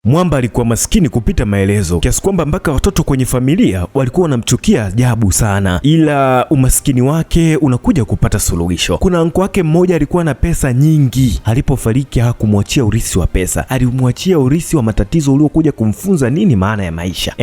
Mwamba alikuwa maskini kupita maelezo, kiasi kwamba mpaka watoto kwenye familia walikuwa wanamchukia ajabu sana, ila umaskini wake unakuja kupata suluhisho. Kuna anko wake mmoja alikuwa na pesa nyingi. Alipofariki hakumwachia urithi wa pesa, alimwachia urithi wa matatizo uliokuja kumfunza nini maana ya maisha.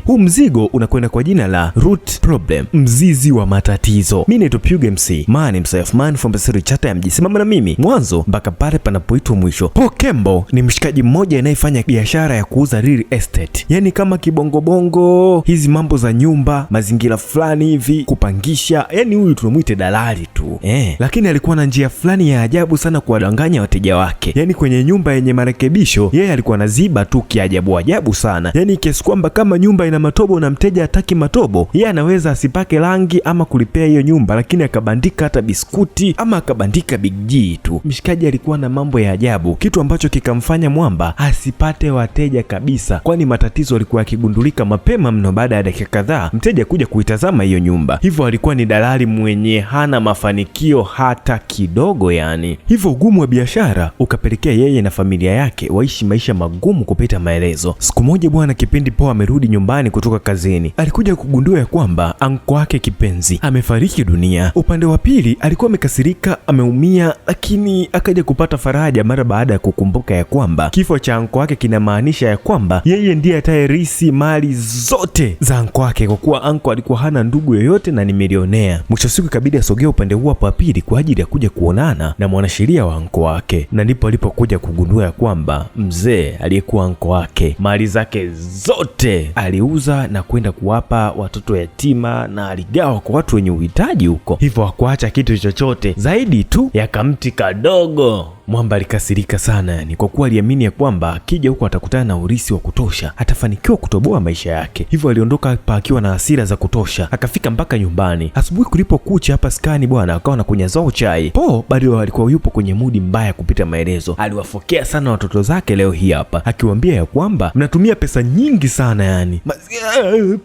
Huu mzigo unakwenda kwa jina la root problem, mzizi wa matatizo. Mimi naitwa Puge MC, man himself, man from the city chata ya mji. Simama na mimi mwanzo mpaka pale panapoitwa mwisho. Paul Campbell ni mshikaji mmoja anayefanya biashara ya kuuza real estate, yani kama kibongobongo, hizi mambo za nyumba, mazingira fulani hivi, kupangisha. Yani huyu tunamuite dalali tu. Lakini alikuwa na njia fulani ya ajabu sana kuwadanganya wateja wake. Yani kwenye nyumba yenye marekebisho, yeye alikuwa anaziba tu kiajabu ajabu sana. Yani kiasi kwamba kama nyumba ina matobo na mteja hataki matobo, yeye anaweza asipake rangi ama kulipea hiyo nyumba, lakini akabandika hata biskuti ama akabandika Big G tu. Mshikaji alikuwa na mambo ya ajabu, kitu ambacho kikamfanya Mwamba asipate wateja kabisa, kwani matatizo alikuwa yakigundulika mapema mno baada ya dakika kadhaa mteja kuja kuitazama hiyo nyumba. Hivyo alikuwa ni dalali mwenye hana mafanikio hata kidogo yani. Hivyo ugumu wa biashara ukapelekea yeye na familia yake waishi maisha magumu kupita maelezo. Siku moja bwana, kipindi Paul amerudi nyumbani kutoka kazini, alikuja kugundua ya kwamba anko wake kipenzi amefariki dunia. Upande wa pili alikuwa amekasirika, ameumia, lakini akaja kupata faraja mara baada ya kukumbuka ya kwamba kifo cha anko wake kinamaanisha ya kwamba yeye ndiye atayerisi mali zote za anko wake, kwa kuwa anko alikuwa hana ndugu yoyote na ni milionea. Mwisho siku ikabidi asogea upande huo wa pili kwa ajili ya kuja kuonana na mwanasheria wa anko wake, na ndipo alipokuja kugundua ya kwamba mzee aliyekuwa anko wake mali zake zote aliuza na kwenda kuwapa watoto yatima na aligawa kwa watu wenye uhitaji huko, hivyo hakuacha kitu chochote zaidi tu ya kamti kadogo. Mwamba alikasirika sana yani, kwa kuwa aliamini ya kwamba akija huko atakutana na urithi wa kutosha, atafanikiwa kutoboa maisha yake. Hivyo aliondoka hapa akiwa na hasira za kutosha, akafika mpaka nyumbani. Asubuhi kulipokucha hapa skani bwana, akawa na kunywa zao chai. Paul bado alikuwa yupo kwenye mudi mbaya kupita maelezo. Aliwafokea sana watoto zake leo hii hapa, akiwaambia ya kwamba mnatumia pesa nyingi sana yani.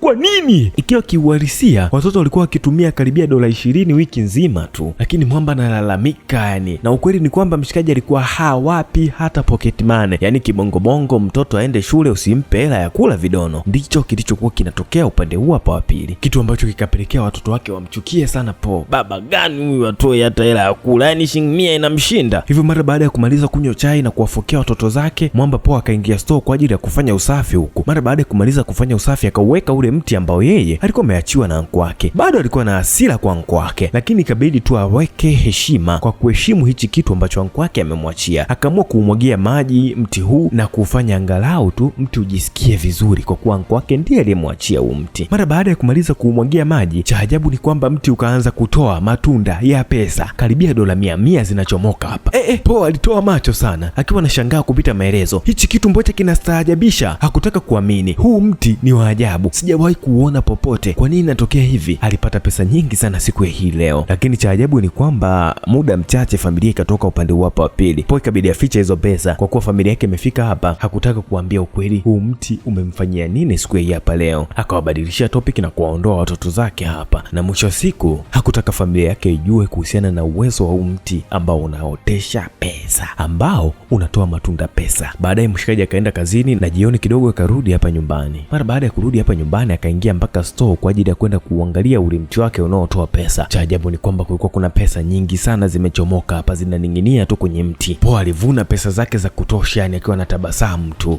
Kwa nini? Ikiwa kiuhalisia watoto walikuwa wakitumia karibia $20 wiki nzima tu, lakini Mwamba analalamika yani. Na ukweli ni kwamba mshikaji alikuwa hawapi hata pocket money, yani kibongobongo mtoto aende shule usimpe hela ya kula vidono. Ndicho kilichokuwa kinatokea upande huu hapa wa pili, kitu ambacho kikapelekea watoto wake wamchukie sana Paul. Baba gani huyu atoe hata hela ya kula, yani shilingi 100 inamshinda. Hivyo mara baada ya kumaliza kunywa chai na kuwafokea watoto zake, Mwamba Paul akaingia store kwa ajili ya kufanya usafi huko. Mara baada ya kumaliza kufanya usafi, akauweka ule mti ambao yeye alikuwa ameachiwa na anko wake. Bado alikuwa na hasira kwa anko wake, lakini ikabidi tu aweke heshima kwa kuheshimu hichi kitu ambacho anko wake amemwachia. Akaamua kuumwagia maji mti huu na kufanya angalau tu mti ujisikie vizuri, kwa kuwa anko wake ndiye aliyemwachia huu mti. Mara baada ya kumaliza kuumwagia maji, cha ajabu ni kwamba mti ukaanza kutoa matunda ya pesa karibia $100 zinachomoka hapa. Paul alitoa macho sana akiwa anashangaa kupita maelezo. Hichi kitu mbocha kinastaajabisha, hakutaka kuamini. Huu mti ni wa ajabu, sijawahi kuona popote. Kwa nini natokea hivi? Alipata pesa nyingi sana siku ya hii leo, lakini cha ajabu ni kwamba muda mchache familia ikatoka upande huu hapa wa pili. Paul ikabidi afiche hizo pesa kwa kuwa familia yake imefika hapa. Hakutaka kuambia ukweli huu mti umemfanyia nini siku hii hapa leo. Akawabadilishia topic na kuwaondoa watoto zake hapa, na mwisho siku hakutaka familia yake ijue kuhusiana na uwezo wa huu mti ambao unaotesha pesa, ambao unatoa matunda pesa. Baadaye mshikaji akaenda kazini na jioni kidogo akarudi hapa nyumbani. Mara baada ya kurudi hapa nyumbani, akaingia mpaka store kwa ajili ya kwenda kuangalia ule mti wake unaotoa pesa. Cha ajabu ni kwamba kulikuwa kuna pesa nyingi sana zimechomoka hapa, zinaning'inia tu kwenye mti. Paul alivuna pesa zake za kutosha yani akiwa na tabasamu tu.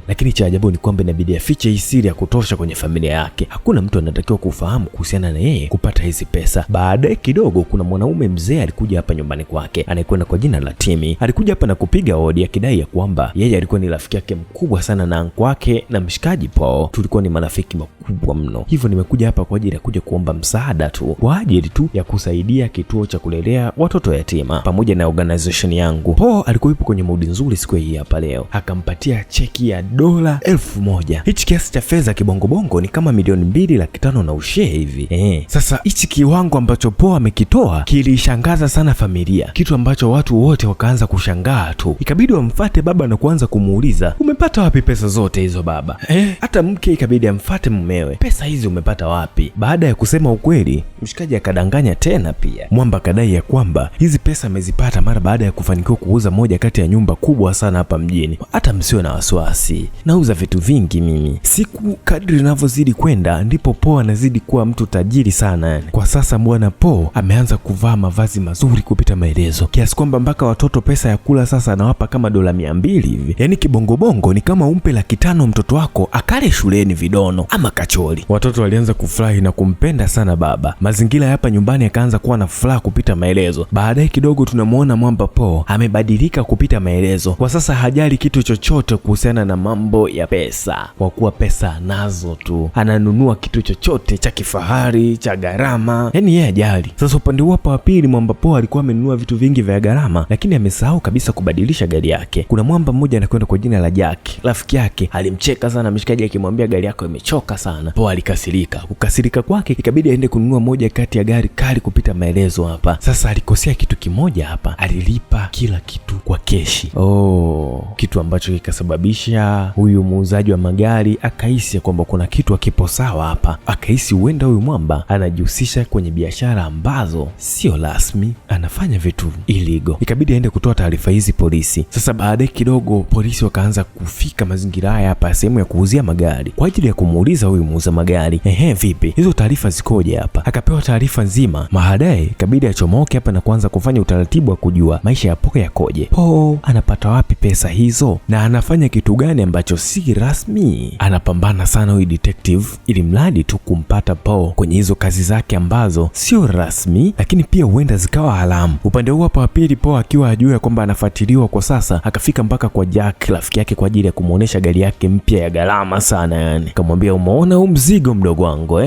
Lakini cha ajabu ni kwamba inabidi afiche hii siri ya kutosha kwenye familia yake. Hakuna mtu anatakiwa kufahamu kuhusiana na yeye kupata hizi pesa. Baadaye kidogo kuna mwanaume mzee alikuja hapa nyumbani kwake, anayekwenda kwa jina la Timmy. Alikuja hapa na kupiga hodi akidai ya kwamba yeye alikuwa ni rafiki yake mkubwa sana na anko wake na mshikaji Paul. Tulikuwa ni marafiki makubwa mno. Hivyo nimekuja hapa kwa ajili ya kuja kuomba msaada tu, kwa ajili tu ya kusaidia kituo cha kulelea watoto yatima pamoja na organization yangu. Paul alikuwa yupo kwenye mudi nzuri siku hii hapa leo, akampatia cheki ya $1,000. Hichi kiasi cha fedha kibongobongo ni kama $2.5 na ushee hivi. Sasa hichi kiwango ambacho Paul amekitoa kilishangaza sana familia, kitu ambacho watu wote wakaanza kushangaa tu. Ikabidi wamfuate baba na kuanza kumuuliza, umepata wapi pesa zote hizo baba? Hata mke ikabidi amfuate mumewe, pesa hizi umepata wapi? Baada ya kusema ukweli, mshikaji akadanganya tena pia. Mwamba akadai ya kwamba hizi pesa amezipata mara baada ya kufanya kufanikiwa kuuza moja kati ya nyumba kubwa sana hapa mjini. Hata msiwe na wasiwasi, nauza vitu vingi mimi. Siku kadri zinavyozidi kwenda ndipo Po anazidi kuwa mtu tajiri sana yani. Kwa sasa bwana Po ameanza kuvaa mavazi mazuri kupita maelezo, kiasi kwamba mpaka watoto pesa ya kula sasa anawapa kama $200 hivi. Yani kibongobongo ni kama umpe $500 mtoto wako akale shuleni vidono ama kachori. Watoto walianza kufurahi na kumpenda sana baba. Mazingira hapa nyumbani yakaanza kuwa na furaha kupita maelezo. Baadaye kidogo tunamuona mwamba Po amebadilika kupita maelezo. Kwa sasa hajali kitu chochote kuhusiana na mambo ya pesa, kwa kuwa pesa anazo tu, ananunua kitu chochote cha kifahari, cha gharama, yani yeye hajali. Sasa upande hapa wa pili, mwamba Po alikuwa amenunua vitu vingi vya gharama, lakini amesahau kabisa kubadilisha gari yake. Kuna mwamba mmoja anakwenda kwa jina la Jack, rafiki yake alimcheka sana mshikaji akimwambia gari yako imechoka sana. Po alikasirika. Kukasirika kwake ikabidi aende kununua moja kati ya gari kali kupita maelezo hapa. Sasa alikosea kitu kimoja hapa, alilipa kila kitu kwa keshi. Kitu ambacho kikasababisha huyu muuzaji wa magari akahisi kwamba kuna kitu hakipo sawa hapa. Akahisi huenda huyu mwamba anajihusisha kwenye biashara ambazo sio rasmi, anafanya vitu illegal. Ikabidi aende kutoa taarifa hizi polisi. Sasa baadaye kidogo polisi wakaanza kufika mazingira haya hapa, sehemu ya kuuzia magari, kwa ajili ya kumuuliza huyu muuza magari, vipi hizo taarifa zikoje hapa? Akapewa taarifa nzima. Baadaye ikabidi achomoke hapa na kuanza kufanya utaratibu wa kujua maisha ya Po yakoje. Po anapata wapi pesa hizo na anafanya kitu gani ambacho si rasmi? Anapambana sana huyu detective ili mradi tu kumpata Po kwenye hizo kazi zake ambazo sio rasmi, lakini pia huenda zikawa haramu. Upande huu hapa wa pili, Po akiwa ajua kwamba anafuatiliwa kwa sasa, akafika mpaka kwa Jack rafiki yake kwa ajili ya kumuonesha gari yake mpya ya gharama sana yani. Kamwambia, umeona huu mzigo mdogo wangu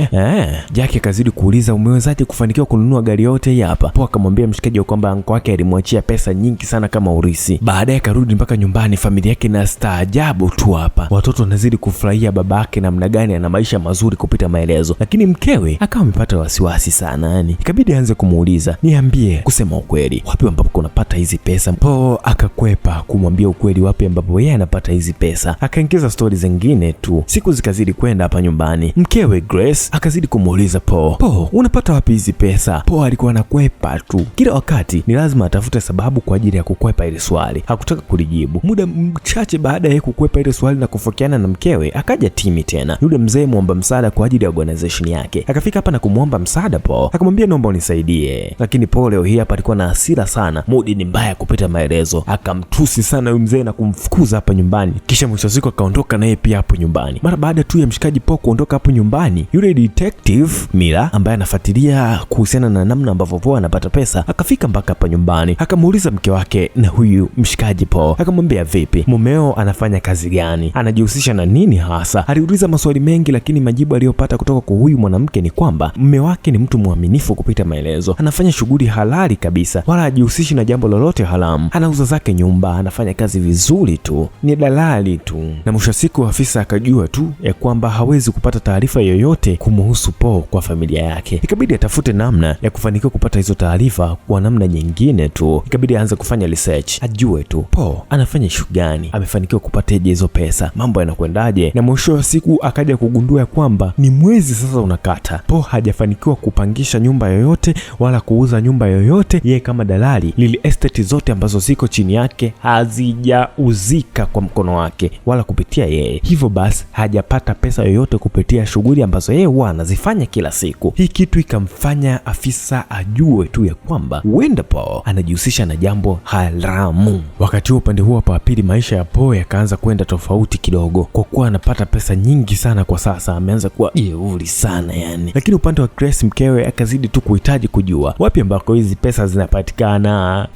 Jack akazidi kuuliza, umewezaje kufanikiwa kununua gari yote hii hapa? Po akamwambia mshikaji kwamba anko wake alimwachia pesa nyingi sana kama urisi. Baadaye akarudi mpaka nyumbani, familia yake na staajabu tu hapa. Watoto wanazidi kufurahia babake namna gani ana maisha mazuri kupita maelezo, lakini mkewe akawa amepata wasiwasi sana yani. Ikabidi aanze kumuuliza, niambie kusema ukweli, wapi ambapo unapata hizi pesa? Po akakwepa kumwambia ukweli wapi ambapo yeye anapata hizi pesa, akaingiza stori zingine tu. Siku zikazidi kwenda hapa nyumbani, mkewe Grace akazidi kumuuliza Po, unapata wapi hizi pesa? Po alikuwa anakwepa tu, kila wakati ni lazima atafute sababu kwa ajili ya kukwepa ile swali. Hakutaka kulijibu. Muda mchache baada ya kukwepa ile swali na kufokeana na mkewe, akaja Timmy tena, yule mzee muomba msaada kwa ajili ya organization yake. Akafika hapa na kumuomba msaada Po, akamwambia naomba unisaidie. Lakini Po leo hii hapa alikuwa na hasira sana, mudi ni mbaya kupita maelezo. Akamtusi sana yule mzee na kumfukuza hapa nyumbani. Kisha mwisho siku akaondoka naye pia hapo nyumbani. Mara baada tu ya mshikaji Po kuondoka hapo nyumbani, yule detective Mira ambaye anafuatilia kuhusiana na namna ambavyo Po anapata pesa akafika mpaka hapa nyumbani. Akamuuliza mke wake na huyu mshikaji Po, akamwambia vipi, mumeo anafanya kazi gani, anajihusisha na nini hasa? Aliuliza maswali mengi, lakini majibu aliyopata kutoka kwa huyu mwanamke ni kwamba mume wake ni mtu mwaminifu kupita maelezo, anafanya shughuli halali kabisa, wala hajihusishi na jambo lolote haramu, anauza zake nyumba, anafanya kazi vizuri tu, ni dalali tu. Na mwisho siku afisa akajua tu ya kwamba hawezi kupata taarifa yoyote kumuhusu Po kwa familia yake. Ikabidi atafute namna ya kufanikiwa kupata hizo taarifa kwa namna nyingine tu. Ikabidi aanze kufanya research, ajue tu Po anafanya shughuli gani, amefanikiwa kupataje hizo pesa, mambo yanakwendaje. Na mwisho wa siku akaja kugundua ya kwamba ni mwezi sasa unakata, Po hajafanikiwa kupangisha nyumba yoyote wala kuuza nyumba yoyote. Yeye kama dalali, lili estate zote ambazo ziko chini yake hazijauzika kwa mkono wake wala kupitia yeye. Hivyo basi hajapata pesa yoyote kupitia shughuli ambazo yeye huwa anazifanya kila siku. Hii kitu ikamfanya afisa ajue tu ya kwamba huenda Po anajihusisha na jambo haramu. Wakati huo upande huo hapa pili, maisha ya Po yakaanza kwenda tofauti kidogo, kwa kuwa anapata pesa nyingi sana kwa sasa, ameanza kuwa jeuri sana yani. Lakini upande wa Grace mkewe akazidi tu kuhitaji kujua wapi ambako hizi pesa zinapatikana.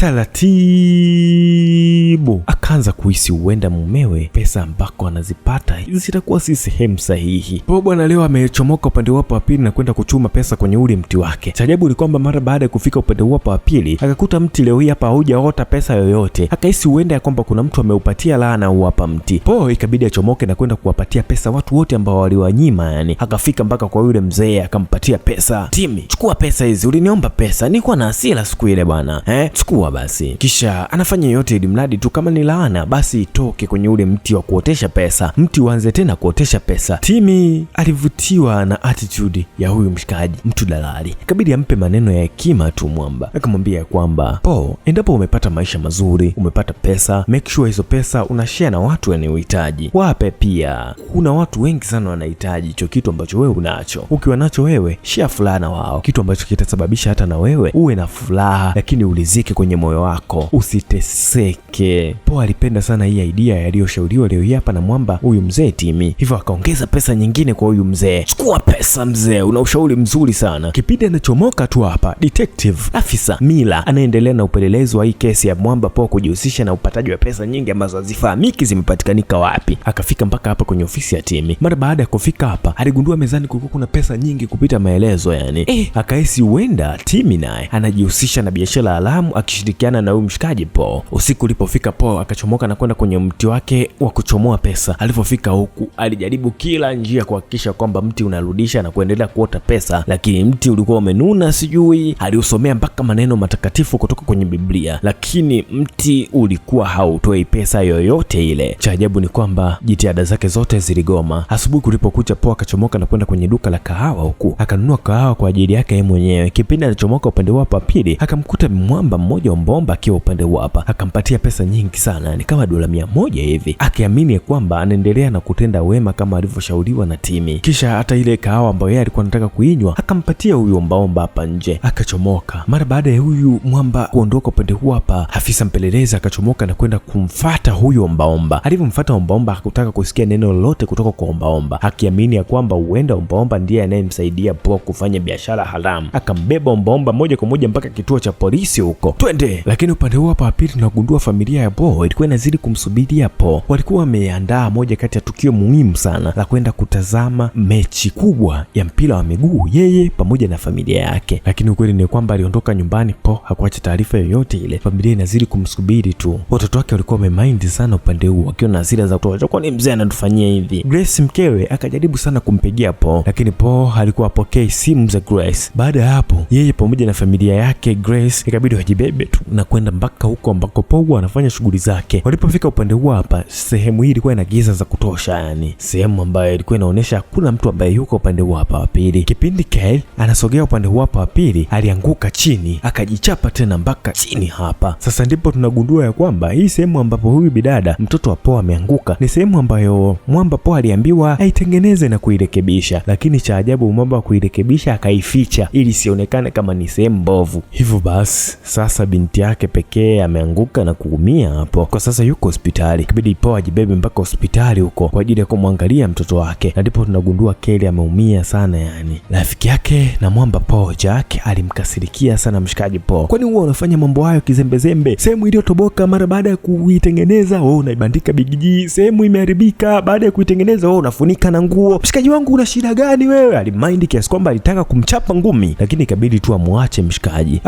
Taratibu akaanza kuhisi huenda mumewe pesa ambako anazipata zitakuwa si sehemu sahihi. Po bwana leo amechomoka upande wapo wa pili na kwenda kuchuma pesa kwenye ule mti wake. Cha ajabu ni kwamba mara baada ya kufika upande wapo wa pili akakuta mti leo hii hapa haujaota pesa yoyote. Akahisi huenda ya kwamba kuna mtu ameupatia laana huu hapa mti. Po ikabidi achomoke na kwenda kuwapatia pesa watu wote ambao waliwanyima yani. Akafika mpaka kwa yule mzee akampatia pesa. Timmy, chukua pesa hizi, uliniomba pesa, nilikuwa na hasira siku ile bwana. Chukua basi. Kisha anafanya yote ili mradi tu kama ni laana basi itoke kwenye ule mti wa kuotesha pesa. Mti uanze tena kuotesha pesa. Timmy alivutiwa na attitude ya huyu mshikaji, mtu dalali. Ikabidi ampe maneno ya hekima tu mwamba. Akamwambia kwamba Po, endapo umepata maisha mazuri, umepata pesa, make sure hizo pesa unashare na watu wenye uhitaji. Wape pia. Kuna watu wengi sana wanahitaji hicho kitu ambacho wewe unacho. Ukiwa nacho wewe, share furaha na wao, kitu ambacho kitasababisha hata na wewe uwe na furaha, lakini ulizike kwenye moyo wako, usiteseke. Po alipenda sana hii idea yaliyoshauriwa leo hapa na mwamba huyu mzee Timi, hivyo akaongeza pesa nyingine kwa huyu mzee. Chukua pesa mzee, una ushauri mzuri sana. Kipindi anachomoka tu hapa, detective afisa Mila anaendelea na upelelezi wa hii kesi ya mwamba Po kujihusisha na upataji wa pesa nyingi ambazo hazifahamiki zimepatikanika wapi. Akafika mpaka hapa kwenye ofisi ya Timi. Mara baada ya kufika hapa, aligundua mezani kulikuwa kuna pesa nyingi kupita maelezo yani. Akahisi huenda Timi naye anajihusisha na biashara haramu akishirikiana na huyu mshikaji Po. Usiku ulipofika, Po akachomoka na kwenda kwenye mti wake wa kuchomoa pesa. Alipofika huku, alijaribu kila njia kuhakikisha kwamba mti unarudisha na kuendelea kuota pesa, lakini mti ulikuwa umenuna, sijui aliusomea mpaka maneno matakatifu kutoka kwenye Biblia, lakini mti ulikuwa hautoi pesa yoyote ile. Cha ajabu ni kwamba jitihada zake zote ziligoma. Asubuhi kulipokucha, Po akachomoka na kwenda kwenye duka la kahawa huku akanunua kahawa kwa ajili yake yeye mwenyewe. Kipindi alichomoka upande wa pili, akamkuta mwamba mmoja ombaomba akiwa upande wa hapa. Akampatia pesa nyingi sana, ni kama dola 100 hivi, akiamini kwamba anaendelea na kutenda wema kama alivyoshauriwa na Timi. Kisha hata ile kahawa ambayo yeye alikuwa anataka kuinywa akampatia huyu ombaomba hapa nje, akachomoka. Mara baada ya huyu mwamba kuondoka upande huu hapa, afisa mpelelezi akachomoka na kwenda kumfuata huyu ombaomba. Alipomfuata ombaomba, hakutaka kusikia neno lolote kutoka kwa ombaomba, akiamini ya kwamba huenda ombaomba ndiye anayemsaidia Po kufanya biashara haramu. Akambeba ombaomba moja kwa moja mpaka kituo cha polisi huko, twende. Lakini upande huu hapa pili tunagundua familia ya Po ilikuwa inazidi kumsubiria Po. Walikuwa wameandaa moja kati ya tukio muhimu sana la kwenda kutazama mechi kubwa ya mpira wa miguu, yeye pamoja na familia yake. Lakini ukweli ni kwamba aliondoka nyumbani, Po hakuacha taarifa yoyote ile. Familia inazidi kumsubiri tu. Watoto wake walikuwa wamemind sana upande huu, wakiwa na hasira za kutoa, kwa nini mzee anatufanyia hivi? Grace mkewe akajaribu sana kumpigia Po, lakini Po alikuwa apokei simu za Grace. Baada ya hapo, yeye pamoja na familia yake Grace ikabidi wajibebe tu na kwenda mpaka huko ambako Po anafanya shughuli zake. Walipofika upande huu hapa, sehemu hii ilikuwa ina giza za kutosha, yani sehemu ambayo ilikuwa inaonyesha hakuna mtu ambaye yuko upande huu hapa wa pili. Kipindi Kyle anasogea upande huu hapa wa pili, alianguka chini akajichapa tena mpaka chini hapa. Sasa ndipo tunagundua ya kwamba hii sehemu ambapo huyu bidada mtoto wa Po ameanguka ni sehemu ambayo mwamba Po aliambiwa aitengeneze na kuirekebisha, lakini cha ajabu mwamba wa kuirekebisha akaificha ili sionekane kama ni sehemu mbovu. Hivyo basi sasa binti yake pekee ameanguka na kuumia hapo. Kwa sasa yuko hospitali, ikibidi Po ajibebe mpaka hospitali huko kwa ajili ya kumwangalia mtoto wake, na ndipo tunagundua Kelly ameumia sana. Yani rafiki yake na mwamba Po, Jack, alimkasirikia sana mshikaji Po. Kwani huwa unafanya mambo hayo kizembezembe? Sehemu iliyotoboka mara baada ya kuitengeneza wewe unaibandika bigiji, sehemu imeharibika baada ya kuitengeneza wewe unafunika na nguo. Mshikaji wangu una shida gani wewe? Alimind kiasi kwamba alitaka kumchapa ngumi, lakini ikabidi tu amwache mshikaji.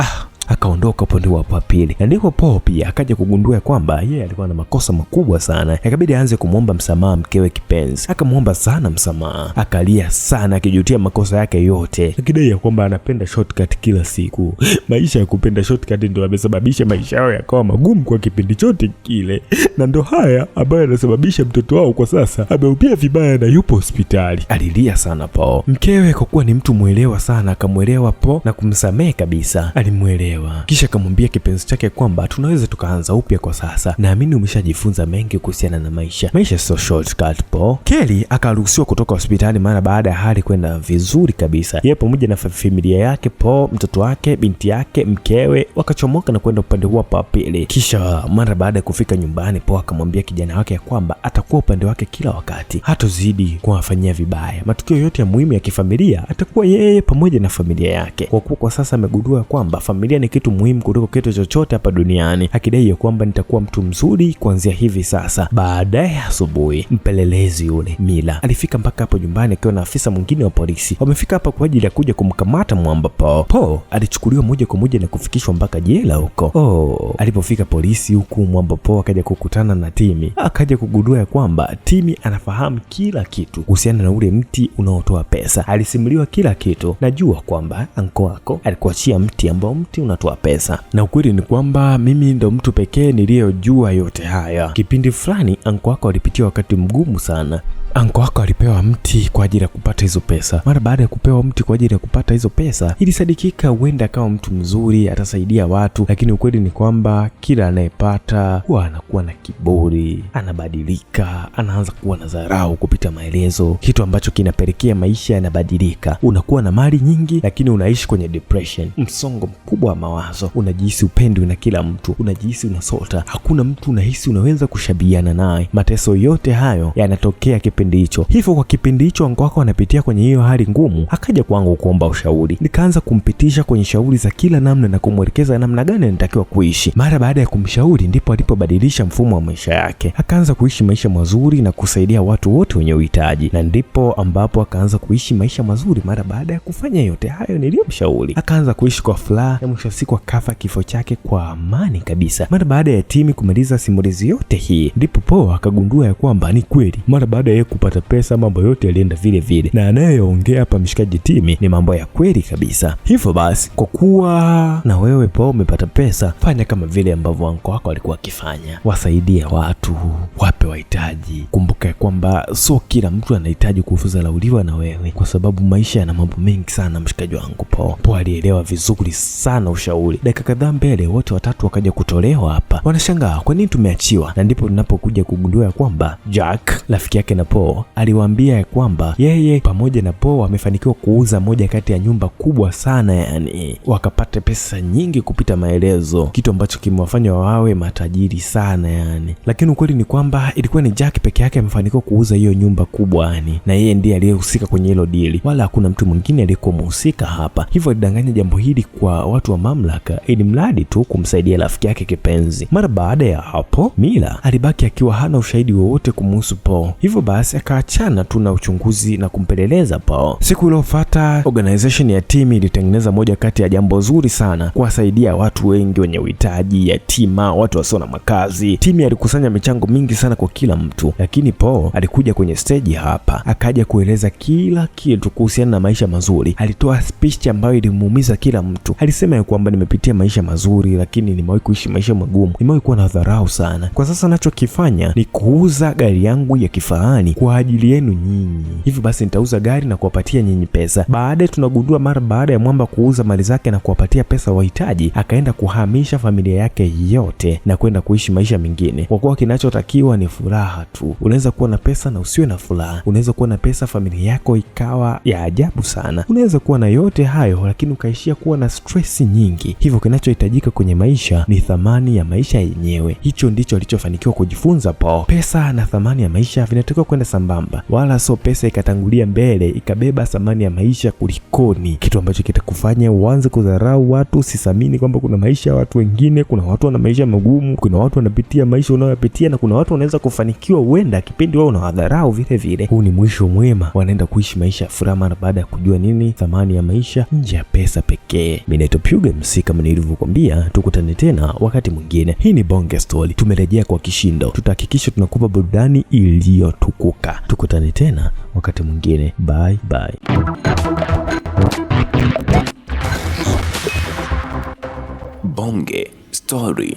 Akaondoka upande wa pili, na ndiko Po pia akaja kugundua kwamba yeye alikuwa na makosa makubwa sana. Ikabidi aanze kumwomba msamaha mkewe kipenzi. Akamwomba sana msamaha, akalia sana akijutia makosa yake yote, akidai ya kwamba anapenda shortcut kila siku. Maisha ya kupenda shortcut ndio yamesababisha maisha yao yakawa magumu kwa kipindi chote kile, na ndo haya ambayo yanasababisha mtoto wao kwa sasa ameumia vibaya na yupo hospitali. Alilia sana Po. Mkewe kwa kuwa ni mtu mwelewa sana, akamwelewa Po na kumsamehe kabisa. Alimwelewa, kisha akamwambia kipenzi chake kwamba tunaweza tukaanza upya kwa sasa, naamini umeshajifunza mengi kuhusiana na maisha sio shortcut Po. Kelly akaruhusiwa kutoka hospitali mara baada ya hali kwenda vizuri kabisa. Yeye pamoja na familia yake Po, mtoto wake, binti yake, mkewe wakachomoka na kwenda upande wa pili. Kisha mara baada ya kufika nyumbani, Po akamwambia kijana wake ya kwamba atakuwa upande wake kila wakati, hatozidi kuwafanyia vibaya. Matukio yote ya muhimu ya kifamilia atakuwa yeye pamoja na familia yake, kwa kuwa kwa sasa amegundua kwamba familia ni kitu muhimu kuliko kitu chochote hapa duniani, akidai ya kwamba nitakuwa mtu mzuri kuanzia hivi sasa. Baadaye asubuhi, mpelelezi yule Mila alifika mpaka hapo nyumbani akiwa na afisa mwingine wa polisi. Wamefika hapa kwa ajili ya kuja kumkamata mwamba Po. Po alichukuliwa moja kwa moja na kufikishwa mpaka jela huko. Alipofika polisi huku, mwamba Po akaja kukutana na Timi. Akaja kugundua ya kwamba Timi anafahamu kila kitu kuhusiana na ule mti unaotoa pesa. Alisimuliwa kila kitu. Najua kwamba anko wako alikuachia mti ambao mti unatoa pesa, na ukweli ni kwamba mimi ndo mtu pekee niliyojua yote haya. Kipindi fulani anko wako alipitia wakati mgumu sana. anko wako alipewa mti kwa ajili ya kupata hizo pesa. Mara baada ya kupewa mti kwa ajili ya kupata hizo pesa, ilisadikika huenda akawa mtu mzuri, atasaidia watu, lakini ukweli ni kwamba kila anayepata huwa anakuwa na kiburi, anabadilika, anaanza kuwa na dharau kupita maelezo, kitu ambacho kinapelekea maisha yanabadilika. Unakuwa na mali nyingi, lakini unaishi kwenye depression, msongo mkubwa wa mawazo, unajihisi upendwi na kila mtu, unajihisi unasota, hakuna mtu unahisi unaweza kushabihiana naye. Mateso yote hayo yanatokea kipindi hicho. Hivyo kwa kipindi hicho anko wako anapitia kwenye hiyo hali ngumu, akaja kwangu kuomba ushauri. Nikaanza kumpitisha kwenye shauri za kila namna na kumwelekeza namna gani anatakiwa kuishi. Mara baada ya kumshauri ndipo alipobadilisha mfumo wa maisha yake, akaanza kuishi maisha mazuri na kusaidia watu wote wenye uhitaji, na ndipo ambapo akaanza kuishi maisha mazuri. Mara baada ya kufanya yote hayo niliyomshauri, akaanza kuishi kwa furaha na mwisho wa siku akafa kifo chake kwa amani kabisa. Mara baada ya Timi kumaliza simulizi yote hii, ndipo Po akagundua ya kwamba ni kweli mara baada ya kupata pesa mambo yote yalienda vile vile, na anayeongea hapa mshikaji Timi ni mambo ya kweli kabisa. Hivyo basi, kwa kuwa na wewe Po umepata pesa, fanya kama vile ambavyo anko wako alikuwa akifanya, wasaidie watu, wape wahitaji. Kumbuka ya kwamba sio kila mtu anahitaji kudharauliwa na wewe, kwa sababu maisha yana mambo mengi sana. Mshikaji wangu Po alielewa vizuri sana ushauri. Dakika kadhaa mbele wote watatu wakaja kutolewa hapa, wanashangaa kwa nini tumeachiwa, na ndipo tunapokuja kugundua ya kwamba Jack rafiki yake na Po aliwaambia ya kwamba yeye pamoja na Po wamefanikiwa kuuza moja kati ya nyumba kubwa sana, yani wakapata pesa nyingi kupita maelezo, kitu ambacho kimewafanya wawe matajiri sana yani. Lakini ukweli ni kwamba ilikuwa ni Jack peke yake amefanikiwa kuuza hiyo nyumba kubwa yani, na yeye ndiye aliyehusika kwenye hilo dili, wala hakuna mtu mwingine aliyekuwa mhusika hapa. Hivyo alidanganya jambo hili kwa watu wa mamlaka ili mradi tu kumsaidia rafiki yake kipenzi. Mara baada ya hapo Mila alibaki akiwa hana ushahidi wowote kumhusu Po, hivyo basi akaachana tu na uchunguzi na kumpeleleza Po. Siku iliyofuata organization ya Timi ilitengeneza moja kati ya jambo zuri sana, kuwasaidia watu wengi wenye uhitaji, yatima, watu wasio na makazi. Timi alikusanya michango mingi sana kwa kila mtu, lakini Po alikuja kwenye stage hapa akaja kueleza kila kitu kuhusiana na maisha mazuri. Alitoa speech ambayo ilimuumiza kila mtu. Alisema ya kwamba nimepitia maisha mazuri, lakini nimewahi kuishi maisha magumu, nimewahi kuwa na dharau sana. Kwa sasa nachokifanya ni kuuza gari yangu ya kifahari kwa ajili yenu nyinyi, hivyo basi nitauza gari na kuwapatia nyinyi pesa. Baadaye tunagundua mara baada ya mwamba kuuza mali zake na kuwapatia pesa wahitaji, akaenda kuhamisha familia yake yote na kwenda kuishi maisha mengine, kwa kuwa kinachotakiwa ni furaha tu. Unaweza kuwa na pesa na usiwe na furaha, unaweza kuwa na pesa familia yako ikawa ya ajabu sana, unaweza kuwa na yote hayo lakini ukaishia kuwa na stress nyingi. Hivyo kinachohitajika kwenye maisha ni thamani ya maisha yenyewe. Hicho ndicho alichofanikiwa kujifunza Po. Pesa na thamani ya maisha vinatakiwa kwenda sambamba, wala sio pesa ikatangulia mbele ikabeba thamani ya maisha kulikoni, kitu ambacho kitakufanya uanze kudharau watu, usithamini kwamba kuna maisha ya watu wengine. Kuna watu wana maisha magumu, kuna watu wanapitia maisha unayopitia, na kuna watu wanaweza kufanikiwa huenda kipindi wao unawadharau vile vile. Huu ni mwisho mwema, wanaenda kuishi maisha ya furaha mara baada ya kujua nini thamani ya maisha nje ya pesa pekee. Mimi naitwa Puga MC, kama nilivyokuambia, tukutane tena wakati mwingine. Hii ni Bonge Story, tumerejea kwa kishindo, tutahakikisha tunakupa burudani iliyotukuka. Tukutane tena wakati mwingine, bye bye. Bonge Story.